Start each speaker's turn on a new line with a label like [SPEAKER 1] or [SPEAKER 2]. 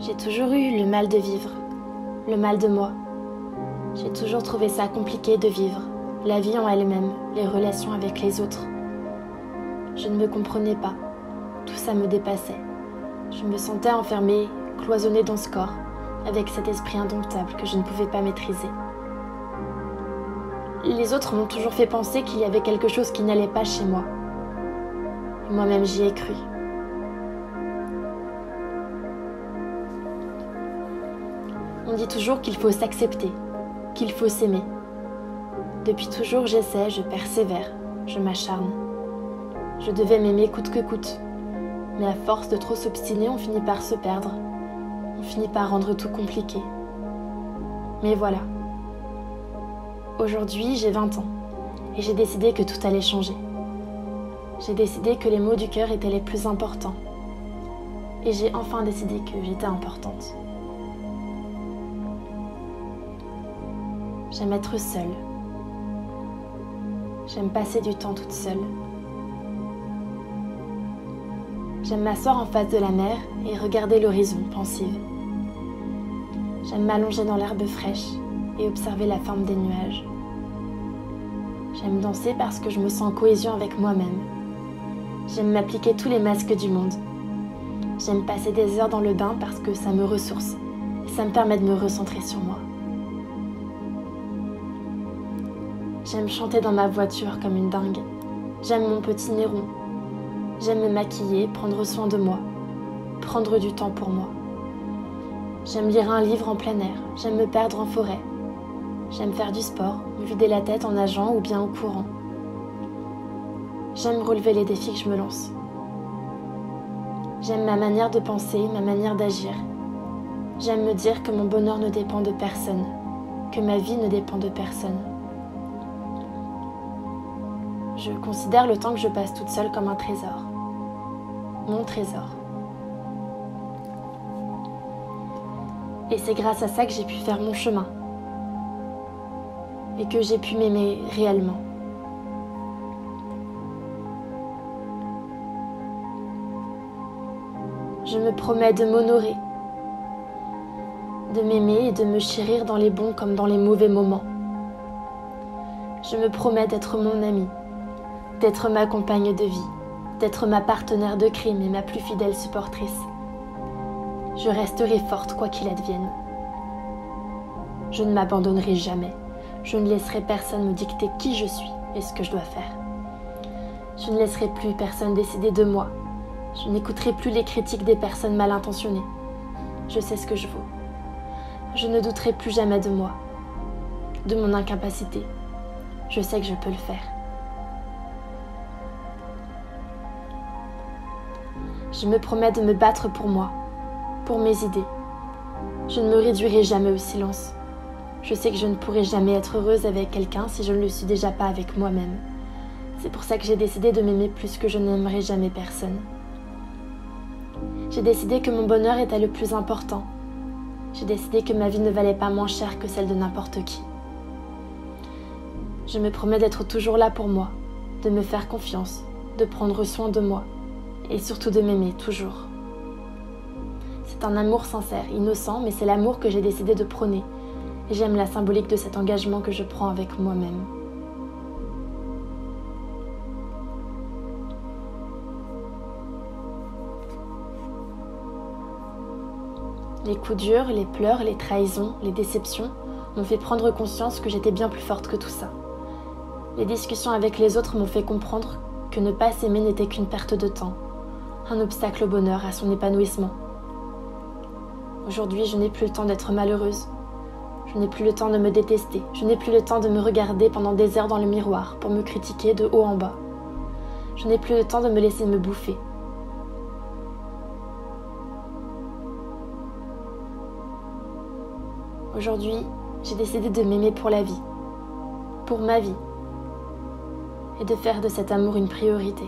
[SPEAKER 1] J'ai toujours eu le mal de vivre, le mal de moi. J'ai toujours trouvé ça compliqué de vivre, la vie en elle-même, les relations avec les autres. Je ne me comprenais pas, tout ça me dépassait. Je me sentais enfermée, cloisonnée dans ce corps, avec cet esprit indomptable que je ne pouvais pas maîtriser. Les autres m'ont toujours fait penser qu'il y avait quelque chose qui n'allait pas chez moi. Et moi-même j'y ai cru. On dit toujours qu'il faut s'accepter, qu'il faut s'aimer. Depuis toujours j'essaie, je persévère, je m'acharne. Je devais m'aimer coûte que coûte. Mais à force de trop s'obstiner, on finit par se perdre. On finit par rendre tout compliqué. Mais voilà. Aujourd'hui, j'ai 20 ans. Et j'ai décidé que tout allait changer. J'ai décidé que les mots du cœur étaient les plus importants. Et j'ai enfin décidé que j'étais importante. J'aime être seule. J'aime passer du temps toute seule. J'aime m'asseoir en face de la mer et regarder l'horizon pensive. J'aime m'allonger dans l'herbe fraîche et observer la forme des nuages. J'aime danser parce que je me sens en cohésion avec moi-même. J'aime m'appliquer tous les masques du monde. J'aime passer des heures dans le bain parce que ça me ressource et ça me permet de me recentrer sur moi. J'aime chanter dans ma voiture comme une dingue. J'aime mon petit nez rond. J'aime me maquiller, prendre soin de moi, prendre du temps pour moi. J'aime lire un livre en plein air, j'aime me perdre en forêt. J'aime faire du sport, me vider la tête en nageant ou bien en courant. J'aime relever les défis que je me lance. J'aime ma manière de penser, ma manière d'agir. J'aime me dire que mon bonheur ne dépend de personne, que ma vie ne dépend de personne. Je considère le temps que je passe toute seule comme un trésor. Mon trésor. Et c'est grâce à ça que j'ai pu faire mon chemin. Et que j'ai pu m'aimer réellement. Je me promets de m'honorer, de m'aimer et de me chérir dans les bons comme dans les mauvais moments. Je me promets d'être mon amie, d'être ma compagne de vie, d'être ma partenaire de crime et ma plus fidèle supportrice. Je resterai forte quoi qu'il advienne. Je ne m'abandonnerai jamais. Je ne laisserai personne me dicter qui je suis et ce que je dois faire. Je ne laisserai plus personne décider de moi. Je n'écouterai plus les critiques des personnes mal intentionnées. Je sais ce que je vaux. Je ne douterai plus jamais de moi, de mon incapacité. Je sais que je peux le faire. Je me promets de me battre pour moi, pour mes idées. Je ne me réduirai jamais au silence. Je sais que je ne pourrai jamais être heureuse avec quelqu'un si je ne le suis déjà pas avec moi-même. C'est pour ça que j'ai décidé de m'aimer plus que je n'aimerai jamais personne. J'ai décidé que mon bonheur était le plus important. J'ai décidé que ma vie ne valait pas moins cher que celle de n'importe qui. Je me promets d'être toujours là pour moi, de me faire confiance, de prendre soin de moi et surtout de m'aimer toujours. C'est un amour sincère, innocent, mais c'est l'amour que j'ai décidé de prôner. Et j'aime la symbolique de cet engagement que je prends avec moi-même. Les coups durs, les pleurs, les trahisons, les déceptions m'ont fait prendre conscience que j'étais bien plus forte que tout ça. Les discussions avec les autres m'ont fait comprendre que ne pas s'aimer n'était qu'une perte de temps, un obstacle au bonheur, à son épanouissement. Aujourd'hui, je n'ai plus le temps d'être malheureuse. Je n'ai plus le temps de me détester. Je n'ai plus le temps de me regarder pendant des heures dans le miroir pour me critiquer de haut en bas. Je n'ai plus le temps de me laisser me bouffer. Aujourd'hui, j'ai décidé de m'aimer pour la vie, pour ma vie, et de faire de cet amour une priorité.